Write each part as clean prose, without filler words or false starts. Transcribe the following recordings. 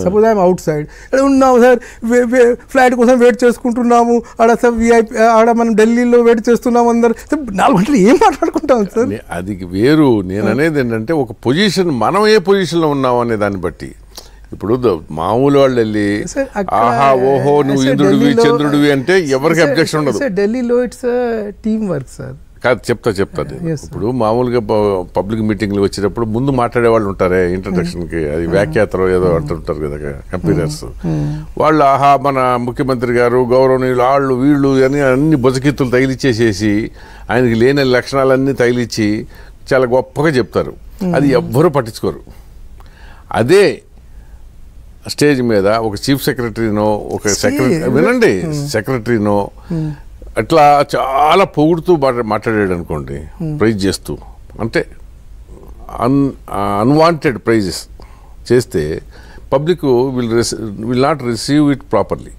Suppose I'm out side ఉన్నాము sir, flight కోసం wait చేసుకుంటున్నాము, ఆడ సార్ విఐపి ఆడ మనం ఢిల్లీలో వెయిట్ చేస్తున్నాము, అందరు 4 గంటలు ఏం మాట్లాడుకుంటాం సార్? అది వేరు. నేను అనేది ఏంటంటే ఒక పొజిషన్, మనం ఏ పొజిషన్లో ఉన్నాం అనే దాన్ని బట్టి. ఇప్పుడు మామూలు వాళ్ళు వెళ్ళి ఆహా ఓహో నువ్వు ఇంద్రుడివి చంద్రుడివి అంటే ఎవరికి అబ్జెక్షన్ ఉండదు. ఢిల్లీలో ఇట్స్ టీమ్ వర్క్ సార్. కాదు చెప్తాను. ఇప్పుడు మామూలుగా పబ్లిక్ మీటింగ్లు వచ్చేటప్పుడు ముందు మాట్లాడే వాళ్ళు ఉంటారే ఇంట్రడక్షన్కి, అది వ్యాఖ్యాతలు ఏదో అంటుంటారు కదా కంపెనీర్స్, వాళ్ళు ఆహా మన ముఖ్యమంత్రి గారు గౌరవనీయులు వాళ్ళు వీళ్ళు అని అన్ని బుజకిత్తులు తగిలిచ్చేసేసి ఆయనకి లేని లక్షణాలన్నీ తగిలిచ్చి చాలా గొప్పగా చెప్తారు. అది ఎవ్వరూ పట్టించుకోరు. అదే స్టేజ్ మీద ఒక చీఫ్ సెక్రటరీనో ఒక సెక్రటరీనో అట్లా చాలా పొగుడుతూ మాట్లాడాడు అనుకోండి, ప్రైజ్ చేస్తూ, అంటే అన్వాంటెడ్ ప్రైజెస్ చేస్తే public will not receive it properly.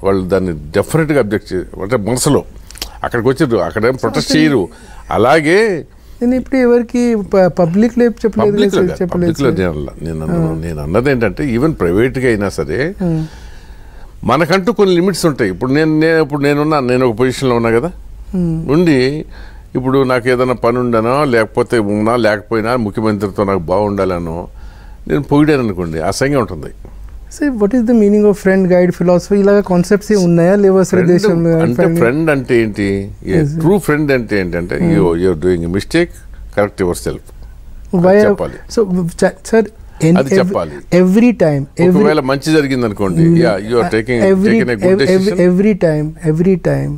వాళ్ళు దాన్ని డెఫినెట్గా అబ్జెక్ట్ అంటే మనసులో అక్కడికి వచ్చారు, అక్కడ ప్రొటెస్ట్ చేయరు. అలాగే నేను ఇప్పుడు ఎవరికి పబ్లిక్లో నేను అన్నది ఏంటంటే ఈవెన్ ప్రైవేట్గా అయినా సరే మనకంటూ కొన్ని లిమిట్స్ ఉంటాయి. ఇప్పుడు నేను ఒక పొజిషన్లో ఉన్నా కదా, ఉండి ఇప్పుడు నాకు ఏదైనా పని ఉండనో లేకపోతే ఉన్నా లేకపోయినా ముఖ్యమంత్రితో నాకు బాగుండాలనో నేను పొగిడాను అనుకోండి, అసహ్యంగా ఉంటుంది. Sir what is the meaning of friend guide philosophy? ఇలాగ కాన్సెప్ట్స్ ఉన్నాయా లేవా సార్ దేశంలో? అంటే ఫ్రెండ్ అంటే ఏంటి, ట్రూ ఫ్రెండ్ అంటే ఏంటంటే you're doing a mistake, correct yourself చెప్పాలి. సో సార్ అది చెప్పాలి ఎవ్రీ టైమ్. ఒకవేళ మంచి జరిగింది అనుకోండి, every time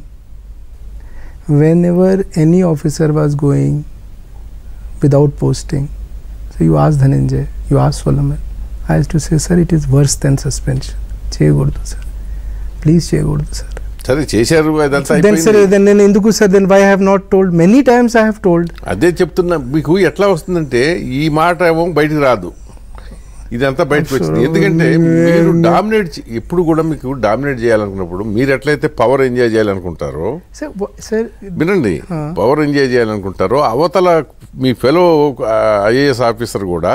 whenever any officer was going without posting, so you ask Dhananjay, you ask Solomon, I used to say, sir, it is worse than suspension. చేయకూడదు sir, please చేయకూడదు sir. సరే చేశారు, then నేను ఎందుకు sir, then why I have not told? Many times I have told. అదే చెప్తున్నా మీకు. ఎట్లా వస్తుందంటే ఈ మాట ఏమో బయటకు రాదు, ఇదంతా బయటకు వచ్చింది. ఎందుకంటే మీరు డామినేట్, ఎప్పుడు కూడా మీకు డామినేట్ చేయాలనుకున్నప్పుడు మీరు ఎట్లయితే పవర్ ఎంజాయ్ చేయాలనుకుంటారో, వినండి, పవర్ ఎంజాయ్ చేయాలనుకుంటారో అవతల మీ ఫెలో ఐఏఎస్ ఆఫీసర్ కూడా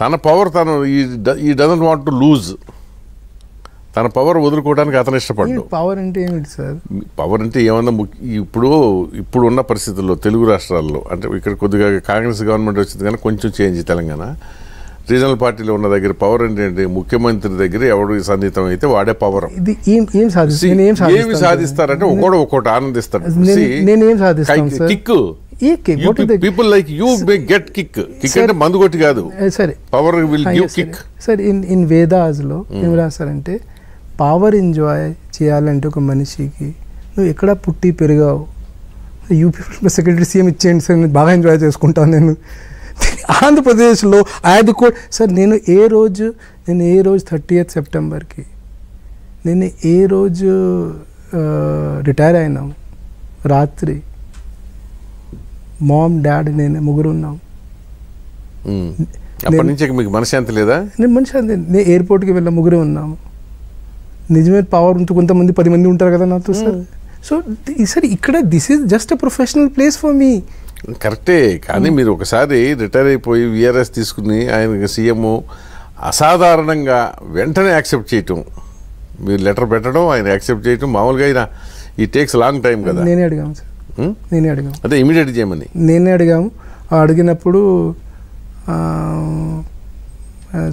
తన పవర్ ఈ డజంట్ వాంట్ టు లూజ్, తన పవర్ వదులుకోవడానికి అతను ఇష్టపడ్డాడు. పవర్ అంటే ఏమిటి సార్? పవర్ అంటే ఏమన్నా ఇప్పుడు ఉన్న పరిస్థితుల్లో తెలుగు రాష్ట్రాల్లో, అంటే ఇక్కడ కొద్దిగా కాంగ్రెస్ గవర్నమెంట్ వచ్చింది కానీ కొంచెం చేంజ్, తెలంగాణ రీజనల్ పార్టీలో ఉన్న దగ్గర పవర్ ఏంటంటే ముఖ్యమంత్రి దగ్గర ఎవడు సన్నిహితం అయితే వాడే పవర్. ఏమి సాధిస్తారంటే ఒక్కోటి ఆనందిస్తారు. People like you may get kick అంటే మందు కొట్టి కాదు, power will give kick. Sir in Vedas లో ఏం రాస్తారంటే, పవర్ ఎంజాయ్ చేయాలంటే ఒక మనిషికి నువ్వు ఎక్కడ పుట్టి పెరిగావు, యూపీ సెక్రటరీ సీఎం ఇచ్చేయండి సార్, నేను బాగా ఎంజాయ్ చేసుకుంటాను. నేను ఆంధ్రప్రదేశ్లో సార్ నేను ఏ రోజు 30th సెప్టెంబర్కి నేను ఏ రోజు రిటైర్ అయినాము, రాత్రి మామ్ డాడ్ నేను ముగ్గురు ఉన్నాం. అప్పటి నుంచి మీకు మనశ్శాంతి లేదా? నేను మనశ్శాంతి, నేను ఎయిర్పోర్ట్కి వెళ్ళా, ముగ్గురే ఉన్నాము. నిజమే పవర్ ఉంటుంది, కొంతమంది 10 మంది ఉంటారు కదా నాతో సార్. సో సార్ ఇక్కడ this is just a professional place for me. కరెక్టే, కానీ మీరు ఒకసారి రిటైర్ అయిపోయి విఆర్ఎస్ తీసుకుని ఆయన సీఎం అసాధారణంగా వెంటనే యాక్సెప్ట్ చేయటం, మీరు లెటర్ పెట్టడం ఆయన యాక్సెప్ట్ చేయటం మామూలుగా ఆయన ఈ టేక్స్ లాంగ్ టైం కదా. నేనే అడిగాము సార్, నేనే అడిగాము, అదే ఇమీడియట్ చేయమని నేనే అడిగాము. అడిగినప్పుడు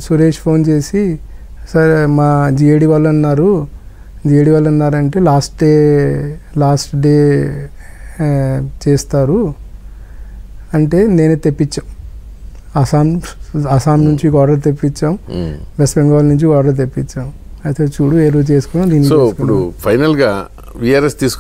సురేష్ ఫోన్ చేసి, సార్ మా జిఏడి వాళ్ళు అన్నారంటే లాస్ట్ డే చేస్తారు అంటే నేనే తెప్పించాం. అస్సాం నుంచి ఆర్డర్ తెప్పించాం, వెస్ట్ బెంగాల్ నుంచి ఆర్డర్ తెప్పించాం. అయితే చూడు ఏ రోజు చేసుకున్నాం. సో ఇప్పుడు ఫైనల్గా విఆర్ఎస్ తీసుకు